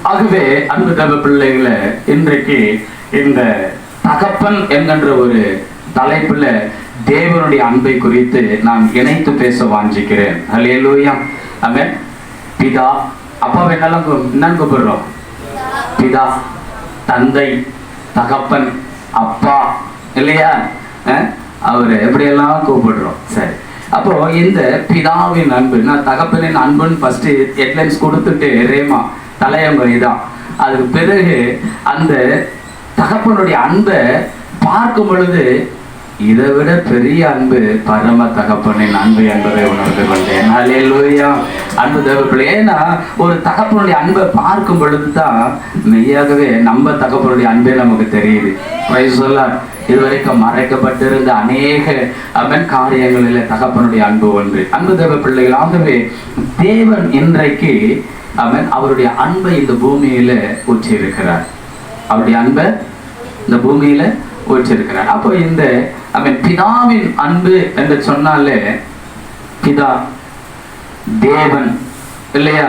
ஆகவே அன்பு தேவ பிள்ளைகளை, இன்றைக்கு இந்த தகப்பன் என்கின்ற ஒரு தலைப்புல தேவனுடைய அன்பை குறித்து நான் இணைத்து பேச வாஞ்சிக்கிறேன். ஹல்லேலூயா. ஆமென். பிதா, அப்பாவை என்னன்னு கூப்பிடுறோம்? பிதா, தந்தை, தகப்பன், அப்பா, இல்லையா? அவரு எப்படியெல்லாம் கூப்பிடுறோம். சரி, அப்போ இந்த பிதாவின் அன்பு, நான் தகப்பனின் அன்புன்னு ஃபர்ஸ்ட் ஹெட்லைன்ஸ் கொடுத்துட்டு ரேமா தலையங்குறை தான். அதுக்கு பிறகு அந்த தகப்பனுடைய அன்பை பார்க்கும் பொழுது இதை விட பெரிய அன்பு பரம தகப்பனின் அன்பு என்பதை உணர்ந்து கொண்டேன். ஹல்லேலூயா. அன்பு தேவ பிள்ளையே, ஏன்னா ஒரு தகப்பனுடைய அன்பை பார்க்கும் பொழுது தான் மெய்யாகவே நம்ம தகப்பனுடைய அன்பே நமக்கு தெரியுது. Price the Lord. இதுவரைக்கும் மறைக்கப்பட்டிருந்த அநேக காரியங்களில் தகப்பனுடைய அன்பு ஒன்று. அன்பு தேவ பிள்ளைகள், ஆகவே தேவன் இன்றைக்கு அவருடைய அன்பை இந்த பூமியில ஊற்றி இருக்கிறார். அவருடைய அன்பை இந்த பூமியில ஊற்றிருக்கிறார். அப்போ இந்த பிதாவின் அன்பு என்று சொன்னாலே பிதா தேவன், இல்லையா?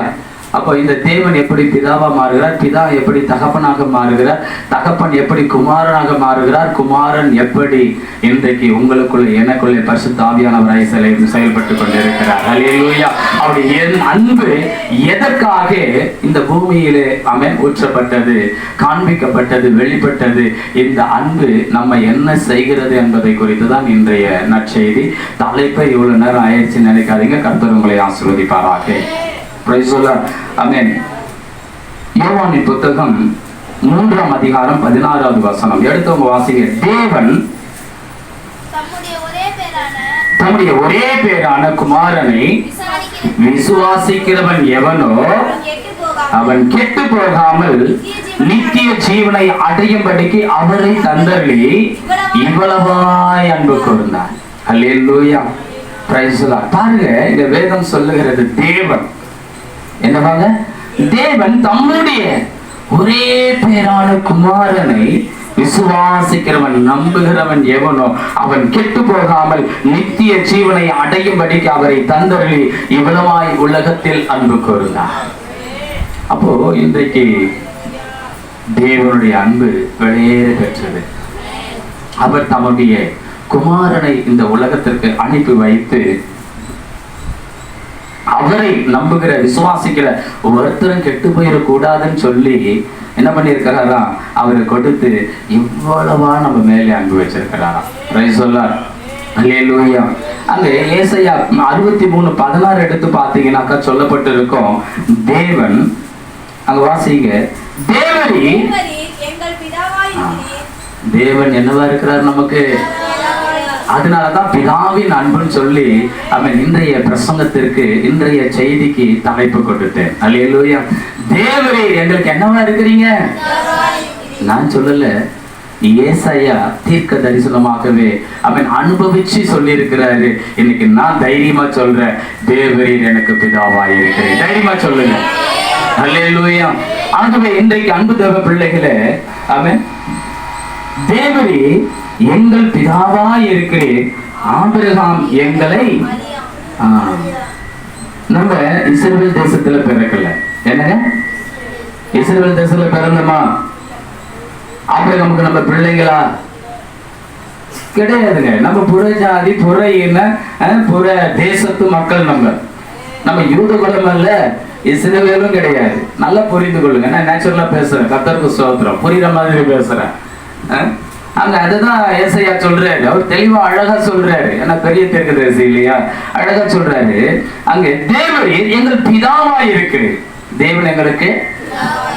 அப்போ இந்த தேவன் எப்படி பிதாவா மாறுகிறார், பிதா எப்படி தகப்பனாக மாறுகிறார், தகப்பன் எப்படி குமாரனாக மாறுகிறார், குமாரன் எப்படி இன்றைக்கு உங்களுக்குள்ள எனக்குள்ளே பரிசுத்த ஆவியானவராய் செயல்பட்டு கொண்டிருக்கிறார். ஹல்லேலூயா. அவருடைய அன்பு எதற்காக இந்த பூமியிலே ஊற்றப்பட்டது, காண்பிக்கப்பட்டது, வெளிப்பட்டது? இந்த அன்பு நம்ம என்ன செய்கிறது என்பதை குறித்து தான் இன்றைய நற்செய்தி. தலைப்பை இவ்வளவு நேரம் ஆயிடுச்சு நினைக்காதீங்க. கர்த்தர் உங்களை ஆசீர்வதிப்பாராக. யோவானின் புத்தகம் 3ஆம் அதிகாரம் 16வது வசனம் எடுத்தவங்க வாசிங்க. தேவன் தம்முடைய ஒரே பேரான குமாரனை விசுவாசிக்கிறவன் எவனோ அவன் கெட்டு போகாமல் நித்திய ஜீவனை அடையும்படிக்கு அவரை தந்தருளி இவ்வளவாய் அன்பு கூர்ந்தார். ஹல்லேலூயா. Praise the Lord. பாருங்க, இந்த வேதம் சொல்லுகிறது தேவன் என்னவாங்க? தேவன் தம்முடைய ஒரே பேரான குமாரனை விசுவாசிக்கிறவன், நம்புகிறவன் எவனோ அவன் கெட்டு போகாமல் நித்திய ஜீவனை அடையும்படிக்கு அவரை தந்தருளி இவ்வளவாய் உலகத்தில் அன்பு கூர்ந்தார். அப்போ இன்றைக்கு தேவனுடைய அன்பு வெளியேற பெற்றது. அவர் தம்முடைய குமாரனை இந்த உலகத்திற்கு அனுப்பி வைத்து அவரை நம்புகிற விசுவாசிக்கிற ஒருத்தரும் கெட்டு போயிடக்கூடாதுன்னு சொல்லி என்ன பண்ணியிருக்கிறாரா? அவரை கொடுத்து இவ்வளவா நம்ம மேலே அன்பு வச்சிருக்கிறாரா. Price the Lord. ஹல்லேலூயா. அங்க ஏசாயா 63:16 எடுத்து பார்த்தீங்கன்னாக்கா சொல்லப்பட்டு இருக்கும், தேவன் அங்க வாசிங்க, தேவன் என்னவா இருக்கிறார் நமக்கு? அதனாலதான் பிதாவின் அன்புன்னு சொல்லி அவன் இன்றைய பிரசங்கத்திற்கு, இன்றைய செய்திக்கு தலைப்பு கொடுத்தேன். அல்லேலூயா. தேவரே எங்களுக்கு என்னவா இருக்கிறீங்க? நான் சொல்லல, ஏசாயா தீர்க்க தரிசனமாகவே அவன் அனுபவிச்சு சொல்லி இருக்கிறாரு. இன்னைக்கு நான் தைரியமா சொல்றேன், தேவரீர் எனக்கு பிதாவாய் இருக்கிறேன். தைரியமா சொல்லுங்க. அல்லேலூயா. ஆகவே இன்றைக்கு அன்பு தேவ பிள்ளைகளே, அவன் தேவரே எங்கள் பிதாவா இருக்கிறேன், ஆபிரகாம் எங்களை நம்ம இஸ்ரவேல் தேசத்துல பிறக்கல. என்னங்க? இஸ்ரவேல் தேசத்துல பிறந்தமா? ஆபிரகாமுக்கு நம்ம பிள்ளைங்களா? கிடையாதுங்க. நம்ம புற ஜாதி, புற இன, புற தேசத்து மக்கள். நம்ம யூத குலம் அல்ல, இஸ்ரவேலும் கிடையாது. நல்லா புரிந்து கொள்ளுங்க. நான் நேச்சுரலா பேசுறேன், கர்த்தருக்கு ஸ்தோத்திரம், புரியுற மாதிரி பேசுறேன். அங்க அதுதான் ஏசாயா சொல்றாரு. அவர் தெளிவா அழகா சொல்றாரு. ஏன்னா பெரிய தீர்க்கதரிசி இல்லையா? அழகா சொல்றாரு. அங்க தேவன் எங்கள் பிதாவாய் இருக்கிறேன். தேவன் எங்களுக்கு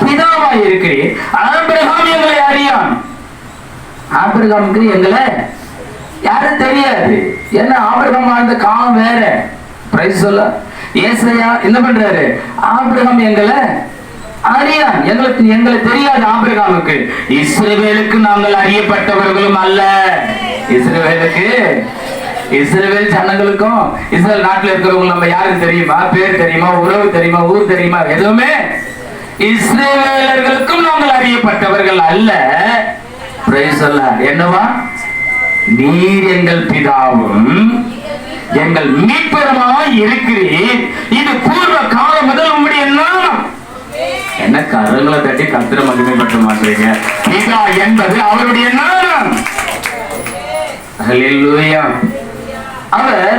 பிதாவாய் இருக்கிறேன். ஆபிரகாம் எங்களை அறியான். ஆபிரகாமுக்கு எங்களை யாரும் தெரியாது. ஏன்னா ஆபிரகாம் வாழ்ந்த காலம் வேற. பிரைஸ் சொல்ல ஏசாயா என்ன பண்றாரு? ஆபிரகாம் எங்களை அறியான், எங்களை தெரியாது. ஆபிரகாமுக்கு இஸ்ரவேலுக்கு நாங்கள் அறியப்பட்டவர்களும் அல்ல. இஸ்ரவேல் ஜனங்களுக்கும் இஸ்ரேல் நாட்டில் இருக்கிறவங்க நம்ம யாருக்கு தெரியுமா? பேர் தெரியுமா? உறவு தெரியுமா? ஊர் தெரியுமா? எதுவுமே இஸ்ரவேலர்களுக்கும் நாங்கள் அறியப்பட்டவர்கள் அல்ல. Price the Lord. என்னவா? நீர் எங்கள் பிதாவும் எங்கள் மீட்பருமாய் இருக்கிறீர். இது பூர்வ காலம் முதல் உம்முடைய நாமம் என்ன கரங்களை தட்டி கர்த்தரை மகிமைப்பட்ட மாட்டீங்க? பிதா என்பது அவருடைய நாமம். ஹல்லேலூயா. அவர்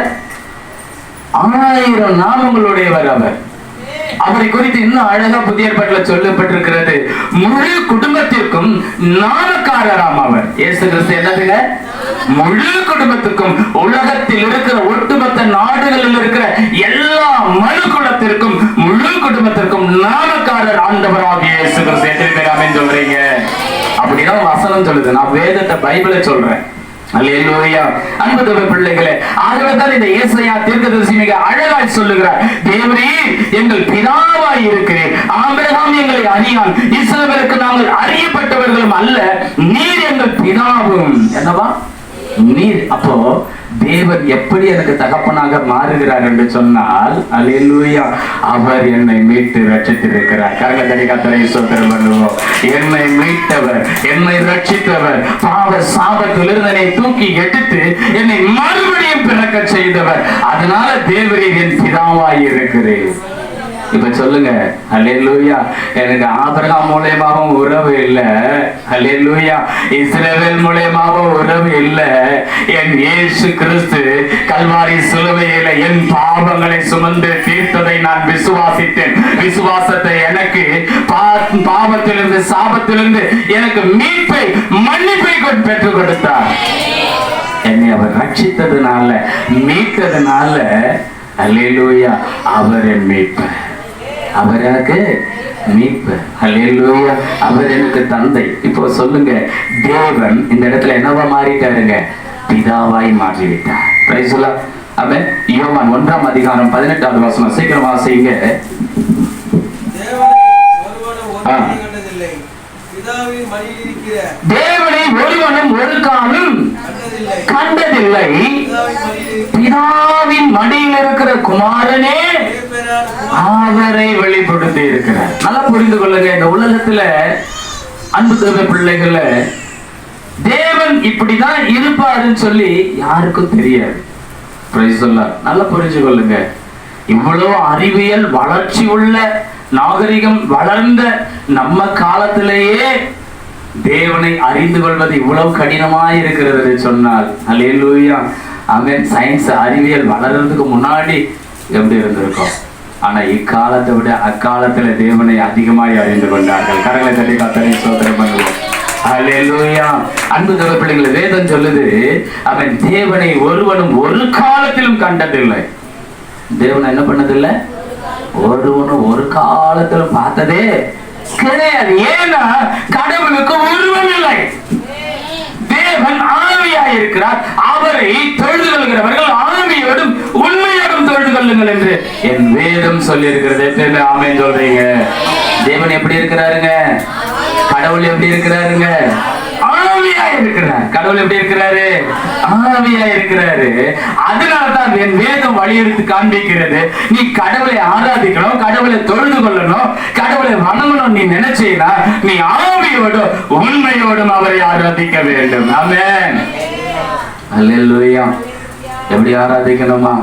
1000 நாமங்களுடையவர். அவரை குறித்து இன்னும் அழகா புதிய ஏற்பாட்டில் சொல்லப்பட்டிருக்கிறது. முழு குடும்பத்திற்கும் நாமக்காரராம் அவர். இயேசு கிறிஸ்து என்னதுங்க? முழு குடும்பத்துக்கும், உலகத்தில் இருக்கிற ஒட்டுமொத்த நாடுகளில் இருக்கிற எல்லா மனு குலத்திற்கும், முழு குடும்பத்திற்கும் நாமக்காரர் ஆண்டவராகிய இயேசு கிறிஸ்து. எத்தனை பேர் ஆமென் சொல்றீங்க? அப்படிதான் வசனம் சொல்லுது. நான் வேதத்தை பைபிளை சொல்றேன். அல்லேலூயா. அன்பு தேவ பிள்ளைகளே, ஆகவேதான் இந்த ஏசாயா தீர்க்கதரிசி மிக அழகாய் சொல்லுகிறார். தேவரே எங்கள் பிதாவாய் இருக்கிறேன், ஆபிரகாம் எங்களை அறியான், இஸ்ரவேலுக்கு நாங்கள் அறியப்பட்டவர்களும் அல்ல, நீர் எங்கள் பிதாவும். என்னவா? நீர். அப்போ தேவன் எப்படி எனக்கு தகப்பனாக மாறுகிறார் என்று சொன்னால், அல்லேலூயா, அவர் என்னை மீட்டு ரட்சித்திருக்கிறார். கரங்களை கர்த்தரை ஸ்தோத்திரம் பண்ணுவோம். என்னை மீட்டவர், என்னை ரட்சித்தவர், பாவ சாபத்திலிருந்து என்னை தூக்கி எடுத்து என்னை மறுபடியும் பிறக்க செய்தவர். அதனால தேவரீர் என் பிதாவாய் இருக்கிறேன். இப்ப சொல்லுங்க, அல்லேலூயா. எனக்கு ஆபிரகாம் மூலமாவும் உறவு இல்ல, அல்லேலூயா, இஸ்ரவேல் மூலமாவும் உறவு இல்ல. என் இயேசு கிறிஸ்து கல்வாரி சிலுவையில என் பாவங்களை சுமந்து தீர்த்ததை நான் விசுவாசித்தேன். விசுவாசத்தை எனக்கு பாவத்திலிருந்து, சாபத்திலிருந்து எனக்கு மீட்பை, மன்னிப்பை பெற்றுக் கொடுத்தார். என்னை அவர் ரட்சித்ததுனால, மீட்டதுனால, அல்லேலூயா, அவர் என் மீட்பர், அவர் எனக்கு மீட்பர். அல்லேலூயா. அவர் எனக்கு தந்தை. இப்போ சொல்லுங்க, தேவன் இந்த இடத்துல என்னவா மாறிட்டாருங்க? பிதாவாய் மாறிவிட்டார். Praise the Lord. ஆமென். யோவான் 1ஆம் அதிகாரம் 18வது வசனம் சீக்கிரம் வாசிங்க. தேவனை ஒருவனும் ஒரு காலம் கண்டதில்லை, பிதாவின் மடியில் இருக்கிற குமாரனே அவரை வெளிப்படுத்தி இருக்கிறார். நல்லா புரிந்து கொள்ளுங்க. இந்த உலகத்துல அன்பு தேவ பிள்ளைகள, தேவன் இப்படிதான் இருப்பாருன்னு சொல்லி யாருக்கும் தெரியாது. நல்லா புரிஞ்சு கொள்ளுங்க. இவ்வளவு அறிவியல் வளர்ச்சி உள்ள, நாகரிகம் வளர்ந்த நம்ம காலத்திலேயே தேவனை அறிந்து கொள்வது இவ்வளவு கடினமாய் இருக்கிறது சொன்னால், அல்லேலூயா, ஆமென். சயின்ஸ், அறிவியல் வளர்றதுக்கு முன்னாடி எப்படி இருந்திருக்கும்? ஆனா இக்காலத்தை விட அக்காலத்துல தேவனை அதிகமாய் அறிந்து கொண்டார்கள். கரங்களை தட்டி கர்த்தரை ஸ்தோத்திரம் பண்ணுவோம். அல்லேலூயா. அன்பு தேவ பிள்ளைகளை, வேதம் சொல்லுது, அவன் தேவனை ஒருவனும் ஒரு காலத்திலும் கண்டதில்லை. தேவனை என்ன பண்ணதில்லை? ஒருவனும் ஒரு காலத்திலும் பார்த்ததே கிடையாது. ஏன்னா கடவுளுக்கு உருவம் இல்லை. தேவன் ஆவியாய் இருக்கிறார். அவரை தொழுது கொள்கிறவர்கள் ஆவியோடும் உண்மையோடும் தொழுது கொள்ளுங்கள் என்று என் வேதம் சொல்லி இருக்கிறது. ஆமென் சொல்றீங்க. தேவன் எப்படி இருக்கிறாருங்க? கடவுள் எப்படி இருக்கிறாருங்க? ஆவியா இருக்கிறார். கடவுள் எப்படி இருக்கிறாரு? ஆவியா இருக்கிறாரு. அதனால்தான் என் வேதம் வலியுறுத்தி காண்பிக்கிறது, நீ கடவுளை ஆராதிக்கணும், கடவுளை தொழுது கொள்ளணும், கடவுளை வணங்கணும் நீ நினைச்சீனா, நீ ஆவியோடும் உண்மையோடும் அவரை ஆராதிக்க வேண்டும். ஆமென். அல்லேலூயா. எப்படி ஆராதிக்கணுமா?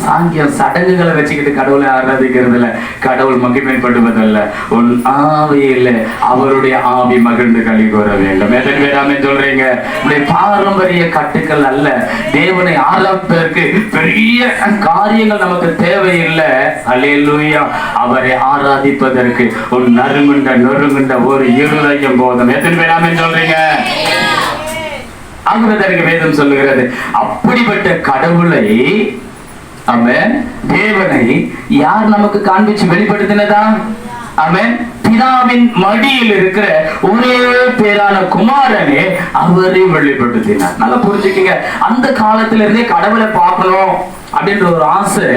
சாங்கியம் சடங்குகளை வச்சுக்கிட்டு கடவுளை ஆராதிக்கிறதுல கடவுள் மகிமைப்படுவதல்ல, உன் ஆவியில அவருடைய ஆவி மகிழ்ந்து களி கூற வேண்டும். எத்தனை பேர் ஆமென் சொல்றீங்க? பாரம்பரிய கட்டுக்கள் அல்ல. தேவனை ஆராதிப்பதற்கு பெரிய காரியங்கள் நமக்கு தேவையில்லை. அல்லேலூயா. அவரை ஆராதிப்பதற்கு உன் நொறுங்குண்ட ஒரு இருதயம் போதும். எத்தனை பேர் ஆமென் சொல்றீங்க? ஆகவே வேதம் சொல்லுகிறது, அப்படிப்பட்ட கடவுளை, ஆமென், தேவனை யார் நமக்கு காண்பிச்சு வெளிப்படுத்தினதா? ஆமென். பிதாவின் மடியில் இருக்கிற ஒரே பேரான குமாரனே அவரை வெளிப்படுத்தினார். நல்லா புரிஞ்சுக்கங்க. அந்த காலத்துல இருந்தே கடவுளை பார்க்கணும் அப்படின்ற ஒரு ஆசை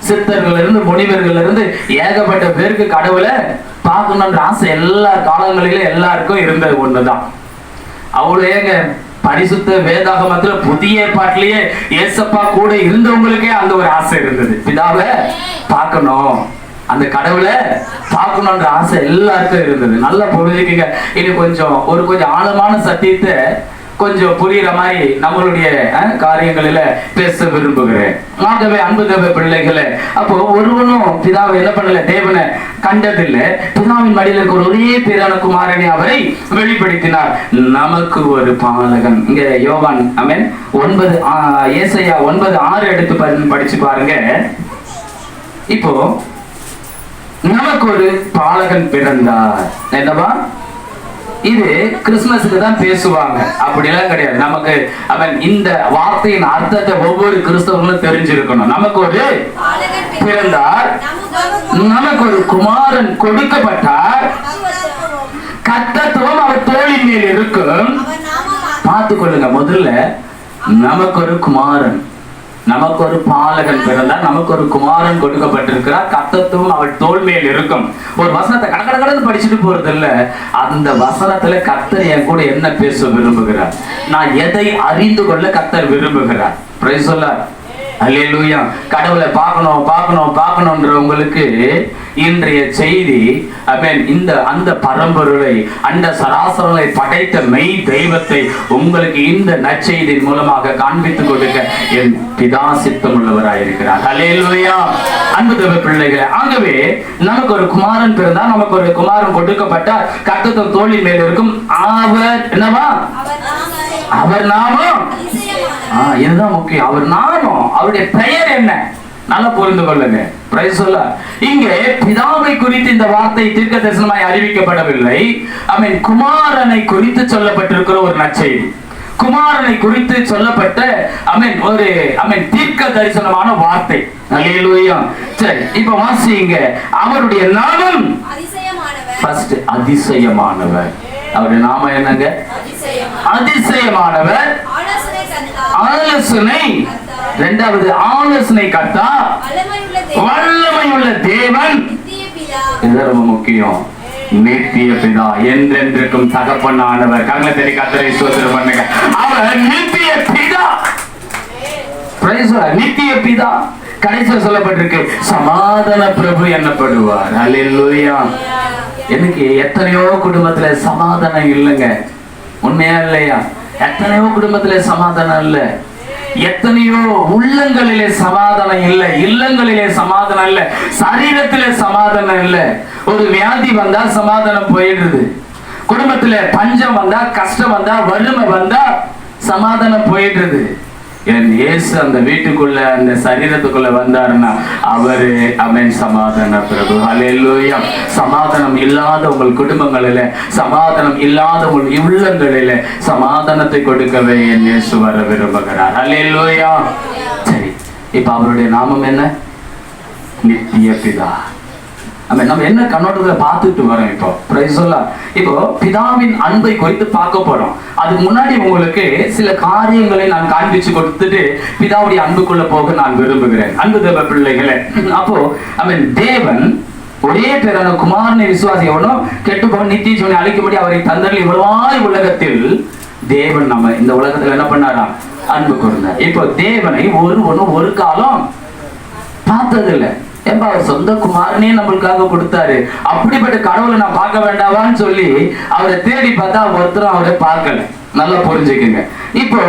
சித்தர்கள் இருந்து, முனிவர்கள் இருந்து ஏகப்பட்ட பேருக்கு கடவுளை பார்க்கணும்ன்ற ஆசை எல்லா காலங்களிலும் எல்லாருக்கும் இருந்தது ஒண்ணுதான். அவ்வளவு ஏங்க பரிசுத்த வேதாகமத்துல புதிய ஏற்பாட்டிலேயே ஏசப்பா கூட இருந்தவங்களுக்கே அந்த ஒரு ஆசை இருந்தது. பிதாவை பார்க்கணும், அந்த கடவுளை பார்க்கணும்ன்ற ஆசை எல்லாருக்கும் இருந்தது. நல்லா புரிஞ்சுக்கங்க. இது கொஞ்சம் ஆழமான சத்தியத்தை கொஞ்சம் புரியுற மாதிரி நம்மளுடைய காரியங்களில பேச விரும்புகிறேன். ஆகவே அன்பு தேவ பிள்ளைகளை, அப்போ ஒருவனும் பிதாவை என்ன பண்ணல, தேவனை கண்டதில்லை. பிதாவின் மடியில் இருக்கிற ஒரே பேரான குமாரனை அவரை வெளிப்படுத்தினார். நமக்கு ஒரு பாலகன். இங்க யோவான் ஆமென் 9 ஏசாயா 9:6 எடுத்து படிச்சு பாருங்க. இப்போ நமக்கு ஒரு பாலகன் பிறந்தார். என்னவா? இது கிறிஸ்துமஸுக்கு தான் பேசுவாங்க, அப்படிலாம் கிடையாது. நமக்கு அவன் இந்த வார்த்தையின் அர்த்தத்தை ஒவ்வொரு கிறிஸ்தவர்களும் தெரிஞ்சிருக்கணும். நமக்கு ஒரு பிறந்தார், நமக்கு ஒரு குமாரன் கொடுக்கப்பட்டார், கர்த்தத்துவம் அவர் தோளின் மேல் இருக்கும். பார்த்துக் கொள்ளுங்க. முதல்ல நமக்கு ஒரு குமாரன், நமக்கு ஒரு பாலகன் பிறந்தார், நமக்கு ஒரு குமாரன் கொடுக்கப்பட்டிருக்கிறார், கர்த்தத்துவம் அவள் தோள் மேல் இருக்கும். ஒரு வசனத்தை கடற்கடன்னு படிச்சுட்டு போறது இல்ல, அந்த வசனத்துல கர்த்தர் என் கூட என்ன பேச விரும்புகிறார், நான் எதை அறிந்து கொள்ள கர்த்தர் விரும்புகிறார். பிரைஸ் சொல்லார். அல்லேலூயா. கடவுளை பார்க்கணும் பார்க்கணும் பார்க்கணும்ன்ற உங்களுக்கு இன்றைய செய்தி இந்த அந்த பரம்பொருளை, அந்த சராசரங்களை படைத்த மெய் தெய்வத்தை உங்களுக்கு இந்த நற்செய்தியின் மூலமாக காண்பித்துக் கொடுக்க என் பிதா சித்தம் உள்ளவராயிருக்கிறார். அல்லேலூயா. அன்பு தேவ பிள்ளைகளே, ஆகவே நமக்கு ஒரு குமாரன் பிறந்தார், நமக்கு ஒரு குமாரன் கொடுக்கப்பட்டார், கர்த்தத்துவம் தோளின் மேல் இருக்கும். அவர் என்னவா? அவர் நாமம். இதுதான் முக்கியம். அவர் நாமம், அவருடைய பெயர் என்ன? நல்லா புரிந்து கொள்ளுங்க. பிரைஸ் சொல்ல. இங்கே பிதாவை குறித்து இந்த வார்த்தை தீர்க்க தரிசனமாய் அறிவிக்கப்படவில்லை. குமாரனை குறித்து சொல்லப்பட்டிருக்கிற ஒரு நற்செய்தி, குமாரனை குறித்து சொல்லப்பட்ட ஒரு தீர்க்க தரிசனமான வார்த்தை. அல்லேலூயா. சரி, இப்ப வாசிங்க. அவருடைய நாமம் ஃபர்ஸ்ட் அதிசயமானவர். அவருடைய நாமம் என்னங்க? அதிசயமானவர், ஆலோசனை. இரண்டாவது ஆலோசனை கர்த்தா, வல்லமையுள்ள தேவன். இது ரொம்ப முக்கியம். நித்திய பிதா, என்றென்றைக்கும் தகப்பனானவர். கண்ணை தெரி கர்த்தரை ஸ்தோத்திரம் பண்ணுங்க. அவர் நித்திய பிதா. Price the Lord. நித்திய பிதா. கடைசியில் சொல்லப்பட்டிருக்கு சமாதான பிரபு என்னப்படுவார். அல்லேலூயா. எனக்கு எத்தனையோ குடும்பத்துல சமாதானம் இல்லைங்க. உண்மையா இல்லையா? எத்தனையோ குடும்பத்துல சமாதானம் இல்ல, எத்தனையோ உள்ளங்களிலே சமாதானம் இல்ல, இல்லங்களிலே சமாதானம் இல்ல, சரீரத்திலே சமாதானம் இல்ல. ஒரு வியாதி வந்தா சமாதானம் போயிடுது, குடும்பத்துல பஞ்சம் வந்தா, கஷ்டம் வந்தா, வறுமை வந்தா சமாதானம் போயிடுது. என் இயேசு அந்த வீட்டுக்குள்ள, அந்த சரீரத்துக்குள்ள வந்தாருன்னா அவரு சமாதான பிரபு. அல்லேலூயா. சமாதானம் இல்லாத உங்கள் குடும்பங்களில, சமாதானம் இல்லாத உங்கள் உள்ளங்களில சமாதானத்தை கொடுக்கவே என் இயேசு வர விரும்புகிறார். அல்லேலூயா. சரி, இப்ப அவருடைய நாமம் என்ன? நித்திய பிதா. நம்ம என்ன கண்ணோட்டத்துல பார்த்துட்டு வரோம் இப்போ? Price the Lord. இப்போ பிதாவின் அன்பை குறித்து பார்க்க போறோம். அதுக்கு முன்னாடி உங்களுக்கு சில காரியங்களை நான் காண்பிச்சு கொடுத்துட்டு பிதாவுடைய அன்புக்குள்ள போக நான் விரும்புகிறேன். அன்பு தேவ பிள்ளைகளே, அப்போ தேவன் ஒரே பேரான குமாரனை விசுவாசியவனும் கெட்டு போக நித்திய ஜீவனை அளிக்கும்படி அவரை தந்தரில் இவ்வளவாய் உலகத்தில் தேவன் நம்ம இந்த உலகத்துல என்ன பண்ணாராம்? அன்பு கூர்ந்தார். இப்போ தேவனை ஒருவனும் ஒரு காலம் பார்த்ததில்லை. அவர் சொந்த குமாரனே நம்மளுக்காக கொடுத்தாரு. அப்படிப்பட்ட கடவுளை நான் பார்க்க வேண்டாவான்னு சொல்லி அவரை தேடி பார்த்தா ஒருத்தரும் அவரை பார்க்கல. நல்லா புரிஞ்சுக்குங்க. இப்போ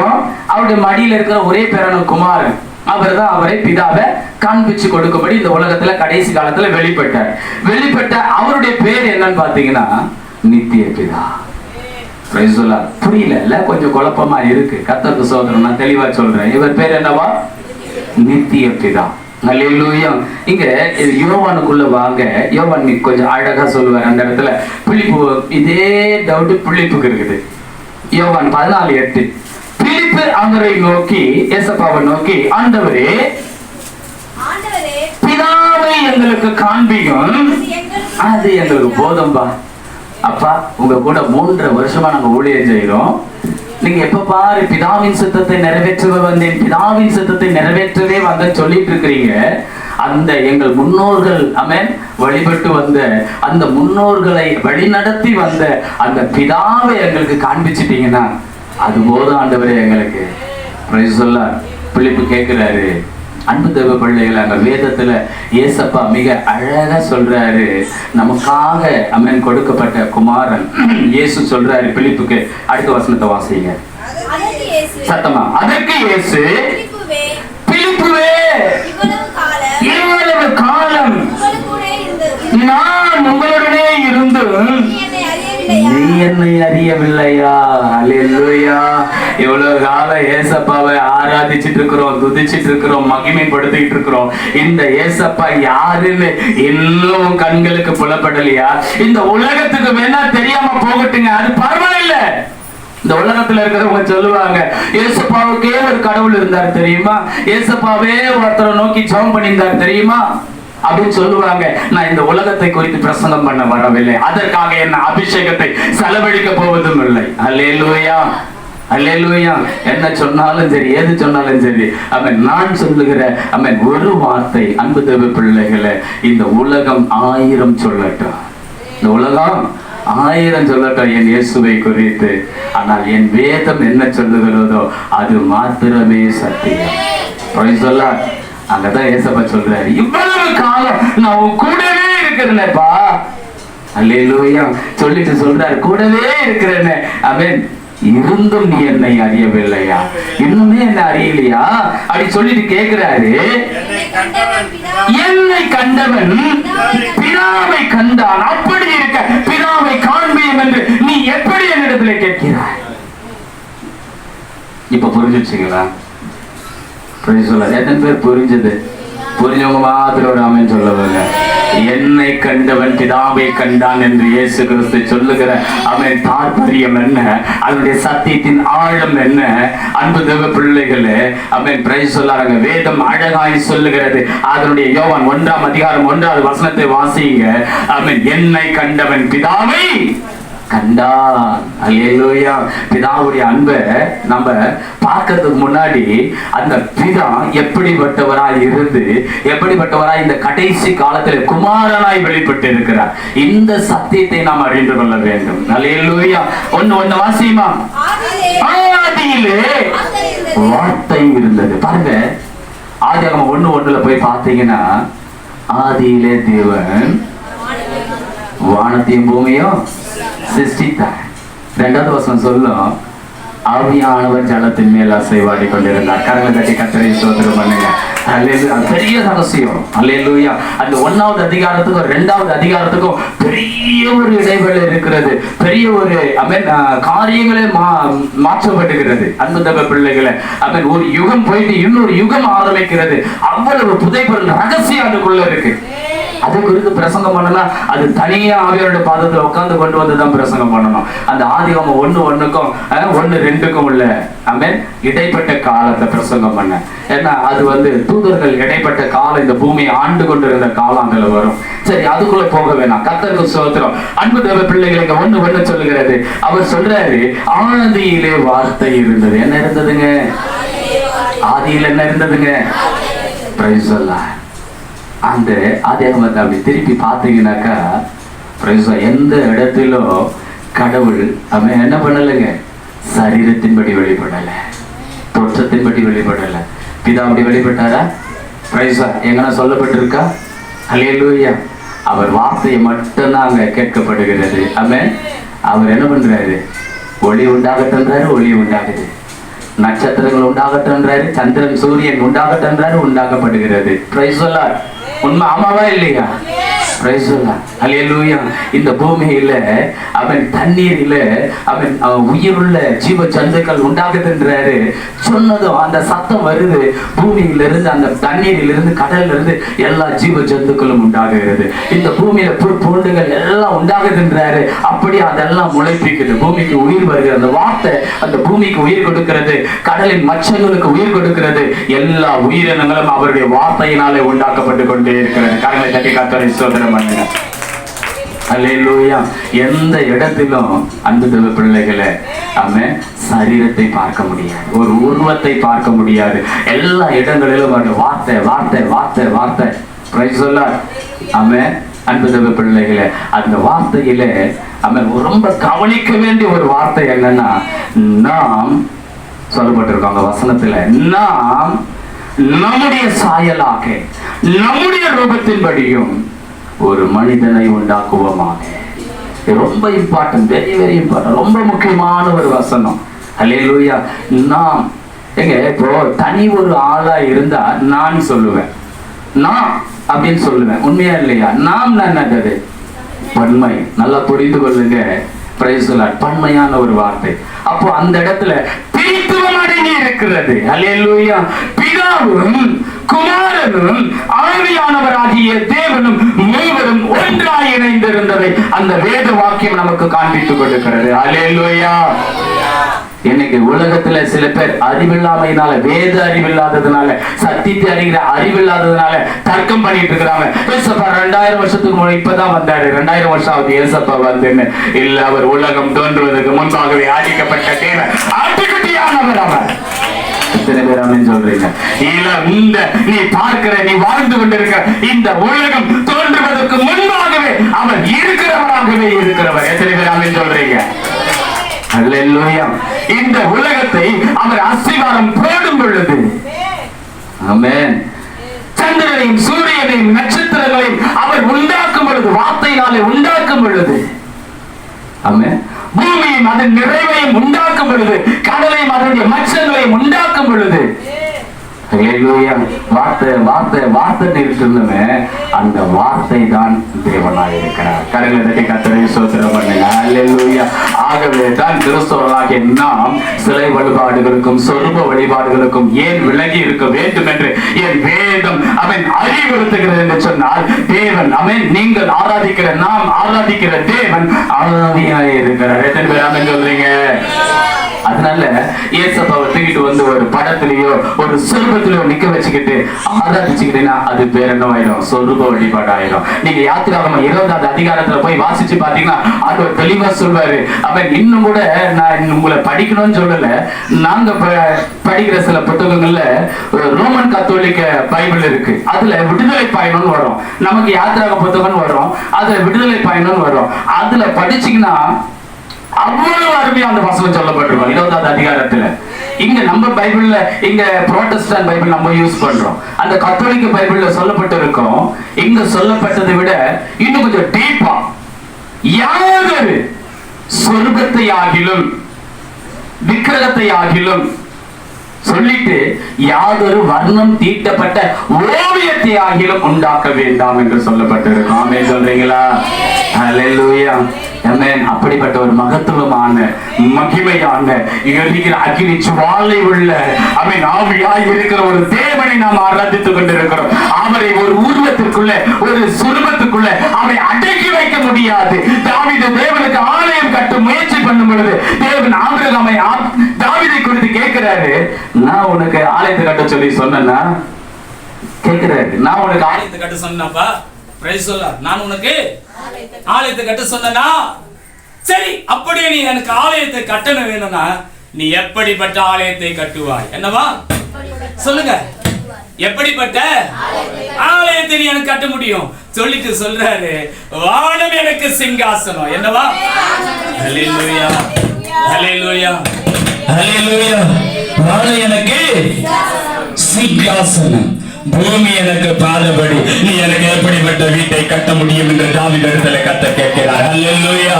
அவருடைய மடியில இருக்கிற ஒரே பேரான குமாரன், அவர் தான் அவரை பிதாவை காண்பிச்சு கொடுக்கும்படி இந்த உலகத்துல கடைசி காலத்துல வெளிப்பட்டார். வெளிப்பட்ட அவருடைய பேர் என்னன்னு பாத்தீங்கன்னா நித்திய பிதா. புரியல, கொஞ்சம் குழப்பமா இருக்கு. கர்த்தருக்கு சோதரன், நான் தெளிவா சொல்றேன். இவர் பேர் என்னவா? நித்திய பிதா. அல்லேலூயா. இங்க யோவானுக்குள்ள வாங்க. யோவான் கொஞ்சம் அழகா சொல்லுவார் அந்த இடத்துல. பிலிப்பு இதே டவுட் பிலிப்புக்கு இருக்குது. யோவான் 14:8. பிலிப்பு அவரை நோக்கி, ஏசப்பாவை நோக்கி, ஆண்டவரே பிதாவை எங்களுக்கு காண்பிக்கும், அது எங்களுக்கு போதும்பா. அப்பா, உங்க கூட 3.5 வருஷமா நாங்க ஊழியம் செய்யறோம். நீங்க எப்ப பாரு பிதாவின் சித்தத்தை நிறைவேற்றவே வந்தேன், பிதாவின் சித்தத்தை நிறைவேற்றவே வந்தேன்னு சொல்லிட்டு இருக்கிறீங்க. அந்த எங்கள் முன்னோர்கள் வழிபட்டு வந்த, அந்த முன்னோர்களை வழிநடத்தி வந்த அந்த பிதாவை எங்களுக்கு காண்பிச்சிட்டீங்கன்னா அது போதும் ஆண்டவரே எங்களுக்கு. Price the Lord. பிலிப்பு கேட்கிறாரு. அன்பு தேவ பிள்ளைகளை, அங்க வேதத்துல ஏசப்பா மிக அழகா சொல்றாரு. நமக்காக கொடுக்கப்பட்ட குமாரன் இயேசு சொல்றாரு பிலிப்புக்கு. அடுத்த வசனத்தை வாசிங்க. சத்தமா, அதற்கு இயேசு, பிலிப்புவே, இவ்வளவு காலம் நான் உங்களுடனே இருந்தும் நீ என்னை அறியவில்லையா? அல்லேலூயா. இவ்வளவு காலம் ஏசப்பாவை ஆராதிச்சிட்டு இருக்கிறோம், துதிச்சிட்டு இருக்கிறோம், மகிமைப்படுத்திட்டு இருக்கிறோம். இந்த ஏசப்பா யாருன்னு இன்னும் கண்களுக்கு புலப்படலையா? இந்த உலகத்துக்கு வேணா தெரியாம போகட்டுங்க, அது பரவாயில்ல. இந்த உலகத்துல இருக்கிறவங்க சொல்லுவாங்க, ஏசப்பாவுக்கே ஒரு கடவுள் இருந்தார் தெரியுமா, ஏசப்பாவே ஒருத்தரை நோக்கி ஜெபம் பண்ணியிருந்தார் தெரியுமா அப்படின்னு சொல்லுவாங்க. நான் இந்த உலகத்தை குறித்து பிரசங்கம் பண்ண வரவில்லை, அதற்காக என்ன அபிஷேகத்தை செலவழிக்க போவதும் இல்லை. அல்லேலூயா, அல்லேலூயா. என்ன சொன்னாலும் சரி, ஏது சொன்னாலும் சரி, அவன் நான் சொல்லுகிற அவன் ஒரு வார்த்தை, அன்பு தேவ பிள்ளைகளை, இந்த உலகம் 1000 சொல்லட்டும், இந்த உலகம் 1000 சொல்லட்டும் என் இயேசுவை குறித்து, ஆனால் என் வேதம் என்ன சொல்லுகிறதோ அது மாத்திரமே சத்தியம். அங்கதான் ஏசப்பா சொல்றாரு, இவ்வளவு காலம் நான் உன் கூடவே இருக்கிறேன்ப்பா. அல்லேலூயா. சொல்லிட்டு சொல்றாரு, கூடவே இருக்கிறேன்னு. அவன் இருந்தும் நீ என்னை அறியவில்லையா? இன்னுமே என்ன அறியலையா அப்படி சொல்லிட்டு கேட்கிறாரு. என்னை கண்டவன் பிதாவை கண்டான், அப்படி இருக்க பிதாவை காண்பியும் என்று நீ எப்படி என்னிடத்துல கேட்கிறாய்? இப்ப புரிஞ்சுச்சுங்களா? எத்தனை பேர் புரிஞ்சது? புரிஞ்சவங்க மாத்திரம் ஒரு ஆமென் சொல்லுவாங்க. என்னை கண்டவன் பிதாவை கண்டான் என்று இயேசு கிறிஸ்து சொல்லுகிற அவன் தாற்பயம் என்ன, அதனுடைய சத்தியத்தின் ஆழம் என்ன? அன்பு தேவ பிள்ளைகளே, அவன் பிரைஸ் சொல்லாங்க. வேதம் அழகாய் சொல்லுகிறது. அதனுடைய யோவான் 1ஆம் அதிகாரம் 1வது வசனத்தை வாசிங்க. அவன் என்னை கண்டவன் பிதாவை கண்டான். அல்லேலூயா. பிதாவுடைய அன்பை நம்ம பார்க்கிறதுக்கு முன்னாடி அந்த பிதா எப்படிப்பட்டவராய் இருந்து எப்படிப்பட்டவராய் இந்த கடைசி காலத்தில் குமாரனாய் வெளிப்பட்டு இருக்கிறார், இந்த சத்தியத்தை நாம் அறிந்து கொள்ள வேண்டும். அல்லேலூயா. ஒன்னு வாசிமா. ஆதியிலே வார்த்தை இருந்தது. பாருங்க, ஆதியாகமம் 1:1 போய் பார்த்தீங்கன்னா, ஆதியிலே தேவன் வானத்தையும் பூமியும் சிருஷ்டித்தார். 2வது வசனம் சொல்லும், ஆவியானவர் ஜலத்தின் மேல் அசைவாடி கொண்டிருந்தார். கரங்களை தட்டி கர்த்தரை ஸ்தோத்திரம் பண்ணுங்க. பெரிய ரகசியம். அல்லேலூயா. அந்த 1வது அதிகாரத்துக்கும் 2வது அதிகாரத்துக்கும் பெரிய ஒரு இடைவெளி இருக்கிறது. பெரிய ஒரு காரியங்களே மாற்றப்பட்டுகிறது. அன்பு தப பிள்ளைகளை, ஒரு யுகம் போயிட்டு இன்னொரு யுகம் ஆரம்பிக்கிறது. அவ்வளவு புதைப்பொருள் ரகசியம் அதுக்குள்ள இருக்கு. அதை குறித்து பிரசங்கம் பண்ணலாம், அது தனியா ஆவியாரோட பாதத்துல உட்கார்ந்து கொண்டு வந்துதான் பிரசங்கம் பண்ணணும். அந்த ஆதியாகமம் 1:1க்கும் 1:2க்கும் உள்ள இடைப்பட்ட காலத்தை பிரசங்கம் பண்ண. ஏன்னா அது தூதர்கள் இடைப்பட்ட காலம், இந்த பூமியை ஆண்டு கொண்டிருந்த காலம் அதுல வரும். சரி, அதுக்குள்ள போக வேணாம். கர்த்தருக்கு ஸ்தோத்திரம். அன்பு தேவ பிள்ளைகளுக்கு 1:1 சொல்லுகிறது. அவர் சொல்றாரு, ஆதியிலே வார்த்தை இருந்தது. என்ன இருந்ததுங்க? ஆதியில் என்ன இருந்ததுங்க? பிரைஸ் அல்லாஹ். அந்த ஆதியாகமத்தை அப்படி திருப்பி பார்த்தீங்கன்னாக்கா, எந்த இடத்திலும் கடவுள் அவன் என்ன பண்ணலைங்க? சரீரத்தின்படி வெளிப்படலை, தோற்றத்தின்படி வெளிப்படலை. பிதா அப்படி வெளிப்பட்டாரா? எங்கன்னா சொல்லப்பட்டிருக்கா? அல்லேலூயா. அவர் வார்த்தையை மட்டும்தான் அங்க கேட்கப்படுகிறது. அவர் என்ன பண்றாரு? ஒளி உண்டாகட்டுன்றாரு, ஒளி உண்டாகுது. நட்சத்திரங்கள் உண்டாகட்டுன்றாரு, சந்திரன் சூரியன் உண்டாகட்டுன்றாரு, உண்டாக்கப்படுகிறது. உண்மை ஆமாவா இல்லையா? அல்லேலூயா. இந்த பூமியில அவன் தண்ணீரில அவன் உயிருள்ள ஜீவ ஜந்துக்கள் உண்டாகுதுன்றாரு. சொன்னதும் அந்த சத்தம் வருது பூமியிலிருந்து, அந்த தண்ணீரிலிருந்து, கடல்ல இருந்து எல்லா ஜீவ ஜந்துக்களும் உண்டாகுகிறது. இந்த பூமியில பூண்டுகள் எல்லாம் உண்டாகுதுன்றாரு. அப்படி அதெல்லாம் முளைப்பிக்குது, பூமிக்கு உயிர் வருகிறது. அந்த வார்த்தை அந்த பூமிக்கு உயிர் கொடுக்கிறது, கடலின் மச்சங்களுக்கு உயிர் கொடுக்கிறது. எல்லா உயிரினங்களும் அவருடைய வார்த்தையினாலே உண்டாக்கப்பட்டு கொண்டே இருக்கிறது. கரங்களை தட்டி கர்த்தரை ஸ்தோத்திரம் பண்ணுங்க. அல்லேலூயா. எந்த இடத்திலும் அன்பு தேவ பிள்ளைகளை சரீரத்தை பார்க்க முடியாது, ஒரு உருவத்தை பார்க்க முடியாது. எல்லா இடங்களிலும் வார்த்தை வார்த்தை வார்த்தை வார்த்தை. பிரைஸ் அல்லாஹ். அன்பு தேவ பிள்ளைகளை, அந்த வார்த்தையில ரொம்ப கவனிக்க வேண்டிய ஒரு வார்த்தை என்னன்னா, நாம் சொல்லப்பட்டிருக்காங்க வசனத்துல, நாம் நம்முடைய சாயலாக நம்முடைய ரூபத்தின்படியும் ஒரு மனிதனை உண்டாக்குவோமாக. ரொம்ப இம்பார்ட்டன்ட், வெரி வெரி இம்பார்ட்டன்ட், ரொம்ப முக்கியமான ஒரு வசனம். ஹல்லேலூயா. நாம் எங்க இப்போ தனி ஒரு ஆளா இருந்தா நான் சொல்லுவேன், நான் அப்படின்னு சொல்லுவேன். உண்மையா இல்லையா? நாம் என்னது? பன்மை. நல்லா புரிந்து கொள்ளுங்க. Price the Lord. பன்மையான ஒரு வார்த்தை. அப்போ அந்த இடத்துல பிரித்துவம் அடங்கி இருக்கிறது. ஹல்லேலூயா. பிதாவும் குமாரனும் ஆவியானவராகிய தேவனும் மூவரும் ஒன்றாய் இணைந்திருந்ததை அந்த வேத வாக்கியம் நமக்கு காண்பித்துக் கொடுக்கிறது. ஹல்லேலூயா. இன்னைக்கு உலகத்துல சில பேர் அறிவில்லாமையினால, வேத அறிவில்லாததுனால, சத்தியத்தை அறிகிற அறிவில்லாததுனால தர்க்கம் பண்ணிட்டு இருக்கிறாங்க. ஏசப்பா 2000 வருஷத்துக்கு இப்பதான் வந்தாரு, 2000 வருஷம் ஆகுது ஏசப்பா வந்துன்னு. இல்ல, அவர் உலகம் தோன்றுவதற்கு முன்பாகவே ஆதிக்கப்பட்ட தேவன், ஆட்டுக்குட்டியானவர் அவர். எத்தனை பேர் ஆமென் சொல்றீங்க? இல்ல, இந்த நீ பார்க்கிற, நீ வாழ்ந்து கொண்டிருக்கிற இந்த உலகம் தோன்றுவதற்கு முன்பாகவே அவர் இருக்கிறவராகவே இருக்கிறவர். எத்தனை பேர் ஆமென் சொல்றீங்க? அல்லேலூயா. இந்த உலகத்தை அவர் அஸ்திவாரம் போடும் பொழுது, ஆமென், சந்திரனையும் சூரியனையும் நட்சத்திரங்களையும் அவர் உண்டாக்கும் பொழுது, வார்த்தையினாலே உண்டாக்கும் பொழுது, ஆமென், பூமியும் அதன் நிறைவையும் உண்டாக்கும் பொழுது, கடலையும் அதனுடைய மச்சங்களையும் உண்டாக்கும் பொழுது, அல்லேலூயா, வார்த்தை வார்த்தை வார்த்தை இருந்தமே, அந்த வார்த்தை தான் தேவனாய் இருக்கிறார். கரங்களை தட்டி கர்த்தரை ஸ்தோத்திரம் பண்ணுங்க. அல்லேலூயா. ஆகவே தான் கிறிஸ்தவர்களாகிய நாம் சிலை வழிபாடுகளுக்கும் சொரூப வழிபாடுகளுக்கும் ஏன் விலகி இருக்க வேண்டும் என்று என் வேதம் அவன் அறிவுறுத்துகிறது என்று சொன்னால், தேவன் அவன் நீங்கள் ஆராதிக்கிற, நாம் ஆராதிக்கிற தேவன் ஆராதியாய் இருக்கிறார். எத்தனை பேர் ஆமென் சொல்றீங்க? அதனால ஏசப்பாவை தூக்கிட்டு வந்து ஒரு படத்திலேயோ ஒரு சொர்பத்திலேயோ நிக்க வச்சுக்கிட்டு ஆராதிச்சுக்கிட்டீங்கன்னா அது பேர் என்ன ஆயிடும்? சொரூப வழிபாடு ஆயிடும். நீங்க யாத்திராகமம் 20வது அதிகாரத்துல போய் வாசிச்சு பாத்தீங்கன்னா அது தெளிவா சொல்வாரு. அவன் இன்னும் கூட நான் உங்களை படிக்கணும்னு சொல்லல, நாங்க படிக்கிற சில புத்தகங்கள்ல ரோமன் கத்தோலிக்க பைபிள் இருக்கு, அதுல விடுதலை பயணம்னு வரும். நமக்கு யாத்திராக புத்தகம் வரும், அதுல விடுதலை பயணம்னு வரும். அதுல படிச்சீங்கன்னா அவ்வளவு அருமையா அந்த வசனம் சொல்லப்பட்டிருக்கும் 20வது அதிகாரத்துல. இங்க நம்ம பைபிள்ல, இங்க புரோட்டஸ்டன்ட் பைபிள் நம்ம யூஸ் பண்றோம், அந்த கத்தோலிக்க பைபிள்ல சொல்லப்பட்டிருக்கும். இங்க சொல்லப்பட்டதை விட இன்னும் கொஞ்சம் டீப்பா, யாதொரு சொர்க்கத்தை ஆகிலும் விக்கிரகத்தை ஆகிலும் சொல்லிட்டு யாதொரு வர்ணம் தீட்டப்பட்ட ஓவியத்தை ஆகிலும் உண்டாக்க வேண்டாம் என்று சொல்லப்பட்டிருக்கும். ஆமென் சொல்றீங்களா? அல்லேலூயா. ஆமென். அப்படிப்பட்ட ஒரு மகத்துவமான மகிமையான எரிகிற அக்கினி ஜுவாலை உள்ள அவன் ஆவியாய் இருக்கிற ஒரு தேவனை நாம் ஆராதித்துக் கொண்டிருக்கிறோம். அவரை ஒரு உருவத்திற்குள்ள, ஒரு சுரூபத்துக்குள்ள அவரை அடக்கி வைக்க முடியாது. தாவீது தேவனுக்கு ஆலயம் கட்ட முயற்சி பண்ணும் பொழுது தேவன் ஆபிரகாமை தாவீதை குறித்து கேட்கிறாரு, நான் உனக்கு ஆலயத்தை கட்ட சொல்லி சொன்னா கேட்கிறாரு, நான் உனக்கு ஆலயத்தை கட்ட சொன்னப்பா, பிரைஸ் சொல்ல, நான் உனக்கு ஆலயத்தை கட்ட சொன்னா, சரி அப்படியே நீ எனக்கு ஆலயத்தை கட்டணும் வேணும்னா நீ எப்படிப்பட்ட ஆலயத்தை கட்டுவாய்? என்னவா சொல்லுங்க, எப்படிப்பட்ட ஆலயத்தை நீ எனக்கு கட்ட முடியும்? சொல்லிட்டு சொல்றாரு, வானம் எனக்கு சிங்காசனம். என்னவா? ஹல்லேலூயா, ஹல்லேலூயா, ஹல்லேலூயா. வானம் எனக்கு சிங்காசனம், பூமி எனக்கு பாதபடி, நீ எனக்கு எப்படிப்பட்ட வீட்டை கட்ட முடியும் என்று தாவீது கத்த கேட்கிறார். ஹல்லேலூயா.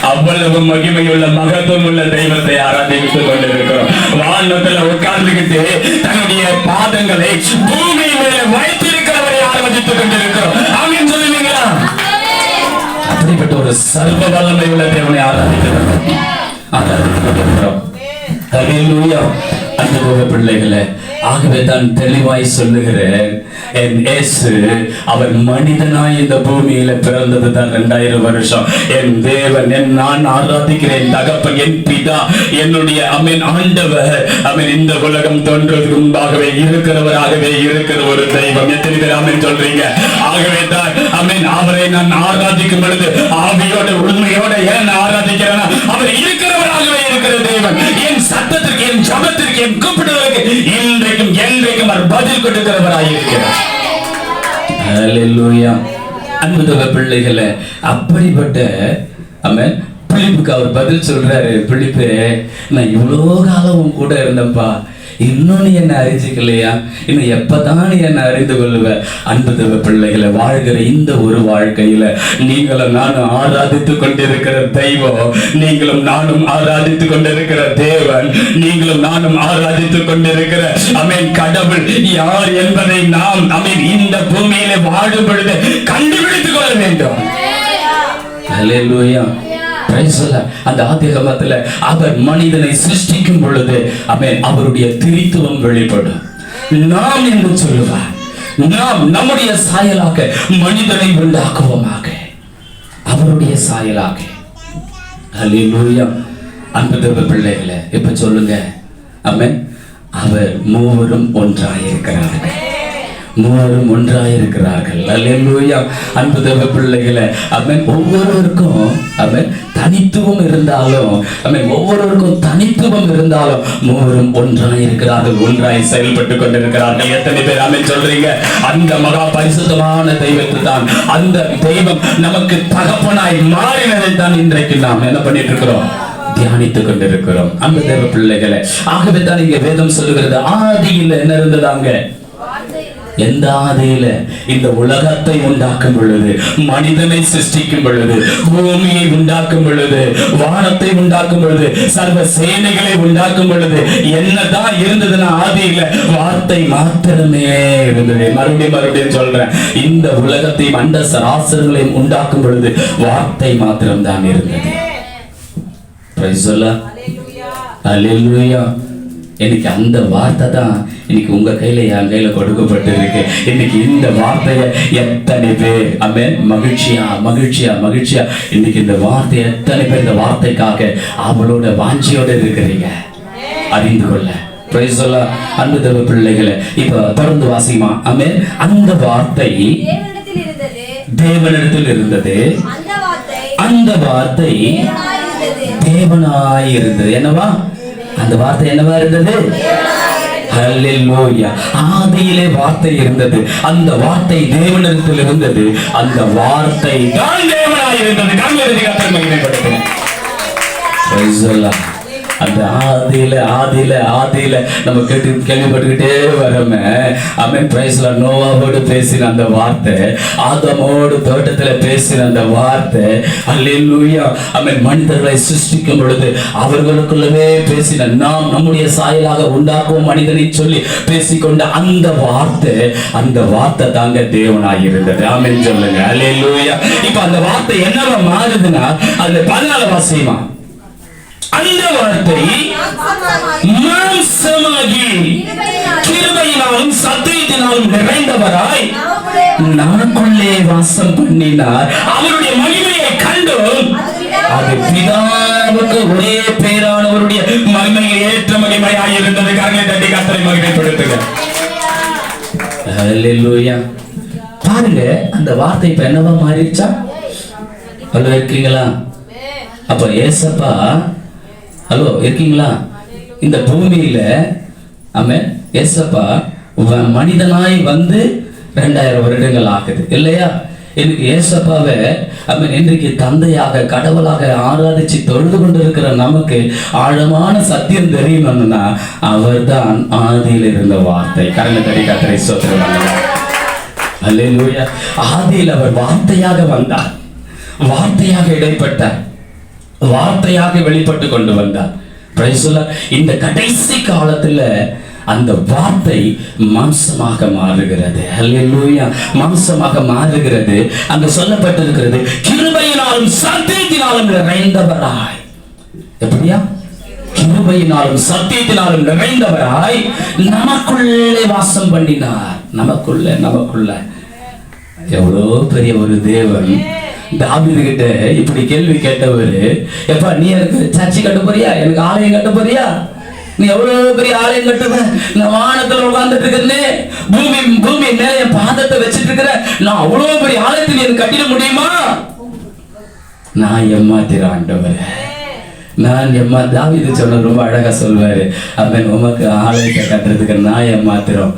அவ்வளவு மகிமையுள்ள மகத்துவம் உள்ள தெய்வத்தை ஆராதித்துக் கொண்டிருக்கிறோம். வானத்துல உட்கார்ந்துகிட்டு தன்னுடைய பாதங்களை பூமி மேலே வைத்திருக்கிறவரை ஆராதித்துக் கொண்டிருக்கிறோம். ஆமென் சொல்லுவீங்களா? அப்படிப்பட்ட ஒரு சர்வ வல்லமை உள்ள தேவனை ஆராதித்துக் கொண்டிருக்கிறோம். ஹல்லேலூயா. அன்புள்ள பிள்ளைகளே, ஆகவே தான் தெளிவாய் சொல்லுகிறேன், என் இயேசு அவர் மனிதனாய் இந்த பூமியில பிறந்தது தான் 2000 வருஷம். என் தேவன், நான் ஆராதிக்கிறேன் தகப்பன், என் பிதா, என்னுடைய அமீன் ஆண்டவர், அமீன் இந்த உலகம் தோன்றுவதற்கு முன்பாகவே இருக்கிறவராகவே இருக்கிற ஒரு தெய்வம். எத்தனை பேர் ஆமென் சொல்றீங்க? ஆகவே தான் அமீன் அவரை நான் ஆராதிக்கும் பொழுது ஆவியோட உண்மையோட ஏன் ஆராதிக்கிறேன்? அவர் இருக்கிறவராகவே இருக்கிற தெய்வன். என் சத்தத்திற்கு, என் ஜபத்திற்கு, என் கூப்பிடுவதற்கு இன்றைக்கும் என்றைக்கும் அவர் பதில் கொடுக்கிறவராய் இருக்கிறார். ஹல்லேலூயா. அன்புள்ள பிள்ளைகளே, அப்படிப்பட்ட ஆமென் பிலிப்புக்கு அவர் பதில் சொல்றாரு, பிலிப்பே, நான் இவ்வளோ காலம் கூட இருந்தேன்ப்பா, இன்னும் நீ என்ன அறிஞ்சிக்கலையா? இன்னும் எப்பதான் நீ என்ன அறிந்து கொள்ளுவ? அன்பு தேவ பிள்ளைகளை, வாழ்கிற இந்த ஒரு வாழ்க்கையில நீங்களும் நானும் ஆராதித்து கொண்டிருக்கிற தெய்வம், நீங்களும் நானும் ஆராதித்து கொண்டிருக்கிற தேவன், நீங்களும் நானும் ஆராதித்து கொண்டிருக்கிற அமேன் கடவுள் யார் என்பதை நாம் அமேன் இந்த பூமியில வாழும் பொழுது கண்டுபிடித்துக் கொள்ள வேண்டும். ஹல்லேலூயா. அந்த ஆதிகாமத்துல அவர் மனிதனை சிருஷ்டிக்கும் பொழுது அமேன் அவருடைய திரித்துவம் வெளிப்படும். நாம் என்று சொல்லுவார், நாம் நம்முடைய சாயலாக மனிதனை உண்டாக்குவோமாக, அவருடைய சாயலாக. ஹல்லேலூயா. அன்பு தேவ பிள்ளைகளை, இப்ப சொல்லுங்க ஆமென். அவர் மூவரும் ஒன்றாயிருக்கிறார்கள், மூவரும் ஒன்றாயிருக்கிறார்கள். அல்லேலூயா. அன்பு தேவ பிள்ளைகளை, ஆமென். ஒவ்வொருவருக்கும் ஆமென் தனித்துவம் இருந்தாலும், ஆமென், ஒவ்வொருவருக்கும் தனித்துவம் இருந்தாலும் மூவரும் ஒன்றாயிருக்கிறார்கள், ஒன்றாய் செயல்பட்டு கொண்டிருக்கிறார்கள். எத்தனை பேர் ஆமென் சொல்றீங்க? அந்த மகா பரிசுத்தமான தெய்வத்தை தான், அந்த தெய்வம் நமக்கு தகப்பனாய் மாறினதை தான் இன்றைக்கு நாம் என்ன பண்ணிட்டு இருக்கிறோம்? தியானித்துக் கொண்டிருக்கிறோம். அன்பு தேவ பிள்ளைகளை, ஆகவே தான் இங்க வேதம் சொல்லுகிறது, ஆதியில் என்ன இருந்ததாங்க? எந்த ஆதியில? இந்த உலகத்தை உண்டாக்கும் பொழுது, மனிதனை சிருஷ்டிக்கும் பொழுது, பூமியை உண்டாக்கும் பொழுது, வானத்தை உண்டாக்கும் பொழுது, சர்வ சேனைகளை உண்டாக்கும் பொழுது என்னதான் இருந்ததுன்னா, ஆதியில வார்த்தை மாத்திரமே இருந்தது. மறுபடியும் சொல்றேன், இந்த உலகத்தையும் அண்ட சராசரங்களையும் உண்டாக்கும் பொழுது வார்த்தை மாத்திரம் தான் இருந்தது. அல்லேலூயா. இன்னைக்கு அந்த வார்த்தை தான் இன்னைக்கு உங்க கையில என் கையில கொடுக்கப்பட்டு இருக்கு. இன்னைக்கு இந்த வார்த்தையை எத்தனை பேர் ஆமென் மகிழ்ச்சியா மகிழ்ச்சியா மகிழ்ச்சியா இன்னைக்கு இந்த வார்த்தை எத்தனை பேர் இந்த வார்த்தைக்காக அவளோட வாஞ்சியோட இருக்கிறீங்க அறிந்து கொள்ள. Price the Lord. அன்பு தேவ பிள்ளைகளே, இப்ப தொடர்ந்து வாசிமா. ஆமென். அந்த வார்த்தை தேவனிடத்தில் இருந்தது, அந்த வார்த்தை தேவனாய் இருந்தது. என்னவா? அந்த வார்த்தை என்னவா இருந்தது? ஹல்லேலூயா. ஆதியிலே வார்த்தை இருந்தது, அந்த வார்த்தை தேவனிடத்தில் இருந்தது, அந்த வார்த்தை தான் தேவனாய் இருந்தது. கர்த்தரை மகிமைப்படுத்துங்க. Price the Lord. அந்த ஆதியில நம்ம கேள்விப்பட்டுக்கிட்டே வரோமே. ஆமென். Price the Lord. நோவாவோடு பேசின அந்த வார்த்தை, ஆதாமோடு தோட்டத்துல பேசின அந்த வார்த்தை, அல்லேலூயா. ஆமென். மனிதர்களை சிருஷ்டிக்கும் பொழுது அவர்களுக்குள்ளவே பேசின, நாம் நம்முடைய சாயலாக உண்டாக்குவோம் மனிதனை சொல்லி பேசிக்கொண்ட அந்த வார்த்தை தாங்க தேவனாய் இருந்தது. ஆமென் சொல்லுங்க. அல்லேலூயா. இப்ப அந்த வார்த்தை என்னவா மாறுதுன்னா, அதுல 14 வாசியமா, அந்த வார்த்தை மாம்சமாகி கிருபையினாலும் சத்தியத்தினாலும் நிறைந்தவராய் நமக்குள்ளே வாசம் பண்ணினார். அவருடைய மகிமையை கண்டோம், அது பிதாவுக்கு ஒரே பேரானவருடைய மகிமையை ஏற்ற மகிமையாய் இருந்தது. கரங்களை தட்டி கர்த்தரை மகிமைப்படுத்துங்க. ஹல்லேலூயா. பாருங்க, அந்த வார்த்தை இப்ப என்னவா மாறிடுச்சா? ஹலோ, இருக்கீங்களா? அப்ப ஏசப்பா, ஹலோ இருக்கீங்களா? இந்த பூமியில ஆமென் ஏசப்பா மனிதனாய் வந்து 2000 வருடங்கள் ஆகுது இல்லையா? எனக்கு ஏசப்பாவை ஆமென் இன்றைக்கு தந்தையாக கடவுளாக ஆராதிச்சு தொழுது கொண்டிருக்கிற நமக்கு ஆழமான சத்தியம் தெரியணும்னா, அவர் தான் ஆதியில் இருந்த வார்த்தை. கரங்களை தட்டி கர்த்தரை ஸ்தோத்திரம். அல்லேலூயா. ஆதியில் அவர் வார்த்தையாக வந்தார், வார்த்தையாக இடைப்பட்டார், வார்த்தையாக வெளிப்பட்டு கொண்டு வந்தார். Price the Lord. இந்த கடைசி காலத்துல அந்த வார்த்தை மாம்சமாக மாறுகிறது. அல்லேலூயா. மாம்சமாக மாறுகிறது. அங்க சொல்லப்பட்டிருக்கிறது, கிருபையினாலும் சத்தியத்தினாலும் நிறைந்தவராய். எப்படியா? கிருபையினாலும் சத்தியத்தினாலும் நிறைந்தவராய் நமக்குள்ளே வாசம் பண்ணினார். நமக்குள்ள எவ்வளோ பெரிய ஒரு தேவன். தாவீது கிட்ட இப்படி கேள்வி கேட்டவர், எப்பா நீ எனக்கு சர்ச்சை கட்ட போறியா? எனக்கு ஆலயம் கட்ட போறியா? நீ எவ்வளவு பெரிய ஆலயம் கட்டுவ? நான் வானத்துல உட்கார்ந்துட்டு இருக்கிறேனே, பூமி மேல என் பாதத்தை வச்சிட்டு இருக்கிற, நான் அவ்வளவு பெரிய ஆலயத்தை நீ கட்டிட முடியுமா? நான் ஏமாத்திர ஆண்டவர், நான் தாவீது சொன்ன ரொம்ப அழகா சொல்வாரு. அம்மன் உமக்கு ஆலயத்தை கட்டுறதுக்கு நான் ஏமாத்திரம்,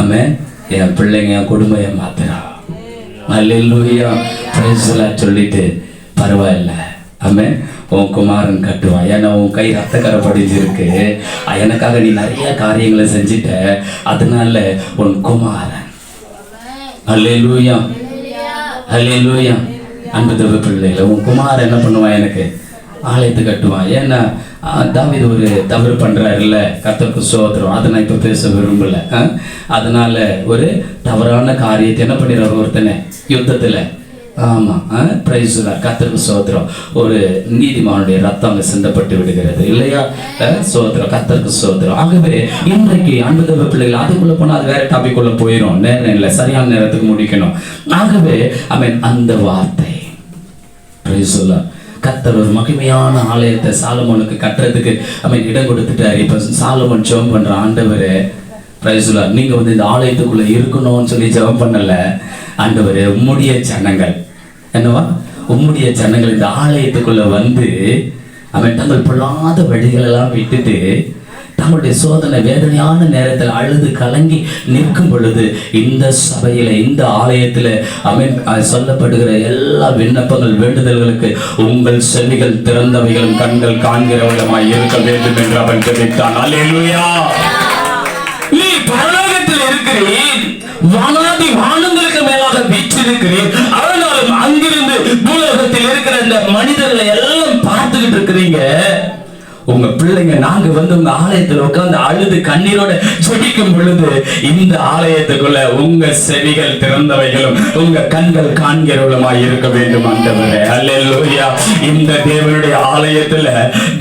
அம்மன் என் பிள்ளைங்க என் குடும்பம் ஏமாத்திரம். அல்லேலூயா. பிரைஸ் தி லார்ட் சொல்லிட்டு பரவாயில்ல ஆமென். உன் குமாரன் கட்டுவான். ஏன்னா உன் கை ரத்தக்கரை படிஞ்சிருக்கு. எனக்காக நீ நிறைய காரியங்களை செஞ்சிட்ட. அதனால உன் குமாரன். அல்லேலூயா, அல்லேலூயா. அன்பு தேவ பிள்ளைகளை, உன் குமாரன் என்ன பண்ணுவான்? எனக்கு ஆலயத்தை கட்டுவான். ஏன்னா தாவீது ஒரு தவறு பண்றாருல்ல, கர்த்தருக்கு ஸ்தோத்திரம். அதை நான் இப்ப பேச விரும்பல. அதனால ஒரு தவறான காரியத்தை என்ன பண்ணிடுறாரு ஒருத்தனை யுத்தத்துல. ஆமா, பிரைஸ் கர்த்தருக்கு ஸ்தோத்திரம். ஒரு நீதிமானுடைய ரத்தம் அங்க சிந்தப்பட்டு விடுகிறது இல்லையா? ஸ்தோத்திரம், கர்த்தருக்கு ஸ்தோத்திரம். ஆகவே இன்றைக்கு அன்பு தேவ பிள்ளைகள், அதுக்குள்ள போனா அது வேற டாபிக் உள்ள போயிடும். நேரம் இல்லை, சரியான நேரத்துக்கு முடிக்கணும். ஆகவே அந்த வார்த்தை கர்த்தர் ஒரு மகிமையான ஆலயத்தை சாலமோனுக்கு கட்டுறதுக்கு இடம் கொடுத்துட்டாரு. இப்ப சாலமோன் ஜெபம் பண்ற, ஆண்டவரே பிரைஸ்லா, நீங்க இந்த ஆலயத்துக்குள்ள இருக்கணும்னு சொல்லி ஜெபம் பண்ணல. ஆண்டவரே, உம்முடைய ஜனங்கள் என்னவா, உம்முடைய ஜனங்கள் இந்த ஆலயத்துக்குள்ள வந்து தங்கள் பொல்லாத வழிகள் எல்லாம் விட்டுட்டு தங்களுடைய சோதனை வேதனையான நேரத்தில் அழுது கலங்கி நிற்கும் பொழுது இந்த சபையில, இந்த ஆலயத்துல சொல்லப்படுகிற எல்லா விண்ணப்பங்கள் வேண்டுதல்களுக்கு உங்கள் செவிகள் திறந்தவைகளும் கண்கள் காண்கிறவர்களுமாய் இருக்க வேண்டும் என்று அவன் தெரிவித்தான். அல்லேலூயா. நீ பரலோகத்தில் இருக்கிறேன், வானாதி வானங்களுக்கு மேலாக வீற்றிருக்கிறேன். ஆனாலும் அங்கிருந்து பூலோகத்தில் இருக்கிற இந்த மனிதர்களை எல்லாம் பார்த்துக்கிட்டு இருக்கிறீங்க. உங்க பிள்ளைங்க நாங்க உங்க ஆலயத்துல உட்கார்ந்து அழுது கண்ணீரோட ஜெபிக்கும் பொழுது இந்த ஆலயத்துக்குள்ள உங்க செவிகள் திறந்தவைகளும் உங்க கண்கள் காண்கிறவளுமாய் இருக்க வேண்டும். ஆண்டவரே, அல்லேலூயா. இந்த தேவனுடைய ஆலயத்துல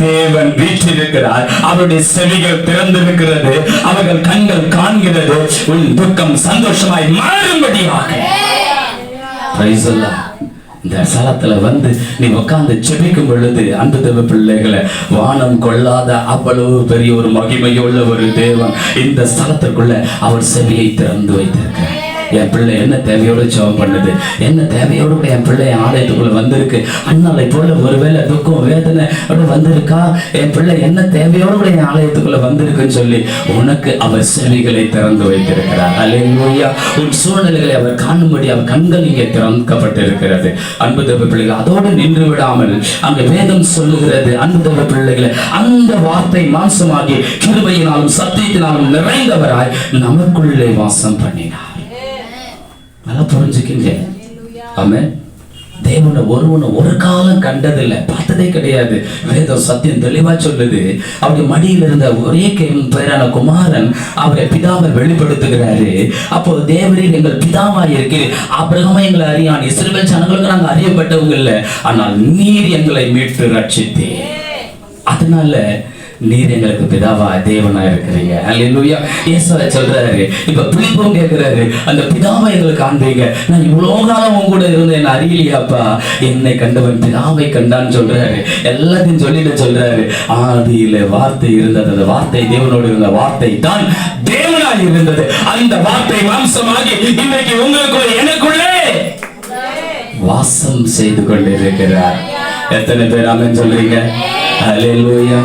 தேவன் வீற்றிருக்கிறார். அவருடைய செவிகள் திறந்திருக்கிறது, அவர்கள் கண்கள் காண்கிறது. உன் துக்கம் சந்தோஷமாய் மாறும்படியாக பிரைஸ் தி லார்ட். இந்த ஸ்தலத்துல நீ உட்கார்ந்து செபிக்கும் பொழுது அன்பு தேவ பிள்ளைகளை, வானம் கொள்ளாத அவ்வளவு பெரிய ஒரு மகிமையுள்ள ஒரு தேவன் இந்த ஸ்தலத்திற்குள்ள அவர் செவியை திறந்து வைத்திருக்கிறார். என் பிள்ளை என்ன தேவையோடு ஜெபம் பண்ணுது, என்ன தேவையோடு கூட என் பிள்ளை ஆலயத்துக்குள்ள வந்திருக்கு. அண்ணாலை போல ஒருவேளை துக்கம் வேதனை வந்திருக்கா, என் பிள்ளை என்ன தேவையோடு கூட என் ஆலயத்துக்குள்ள வந்திருக்குன்னு சொல்லி உனக்கு அவர் செவிகளை திறந்து வைத்திருக்கிறார். அல்லேலூயா. உன் சூழ்நிலைகளை அவர் காணும்படி அவர் கண்கள் இங்கே திறக்கப்பட்டிருக்கிறது. அன்பு தேவ பிள்ளைகள், அதோடு நின்று விடாமல் அங்க வேதம் சொல்லுகிறது, அன்பு தேவ பிள்ளைகளை, அந்த வார்த்தை மாம்சமாகி கிருபையினாலும் சத்தியத்தினாலும் நிறைந்தவராய் நமக்குள்ளே வாசம் பண்ணினார். நல்லா புரிஞ்சுக்கிங்க. ஆமென். தேவனை ஒருவனை ஒரு காலம் கண்டதில்லை, பார்த்ததே கிடையாது. வேதம் சத்தியம் தெளிவா சொல்லுது. அவருடைய மடியில் இருந்த ஒரே பேரான குமாரன் அவரை பிதாவை வெளிப்படுத்துகிறாரு. அப்போ தேவரீர் எங்கள் பிதாவாய் இருக்கிறீர், ஆபிரகாமை எங்களை அறியான், இஸ்ரவேல் ஜனங்களுக்கு நாங்கள் அறியப்பட்டவங்க இல்லை, ஆனால் நீர் எங்களை மீட்டு ரட்சித்தீர். அதனால நீர் எங்களுக்கு பிதாவா தேவனா இருக்கிறீங்க. அல்லேலூயா. இயேசுவை சொல்றாரு. இப்ப பிலிப்பும் கேட்கிறாரு, அந்த பிதாவை எங்களுக்கு காண்பீங்க. நான் இவ்வளவு காலம் உன் கூட இருந்தேன், என்ன அறியலையாப்பா, என்னை கண்டவன் பிதாவை கண்டான்னு சொல்றாரு. எல்லாத்தையும் சொல்லிட்டு சொல்றாரு, ஆதியில வார்த்தை இருந்தது, அந்த வார்த்தை தேவனோடு இருந்த வார்த்தை தான் தேவனாய் இருந்தது. அந்த வார்த்தை மாம்சமாகி இன்றைக்கு உங்களுக்குள்ள எனக்குள்ளே வாசம் செய்து கொண்டிருக்கிறார். எத்தனை பேர் ஆமென் சொல்றீங்க? அல்லேலூயா.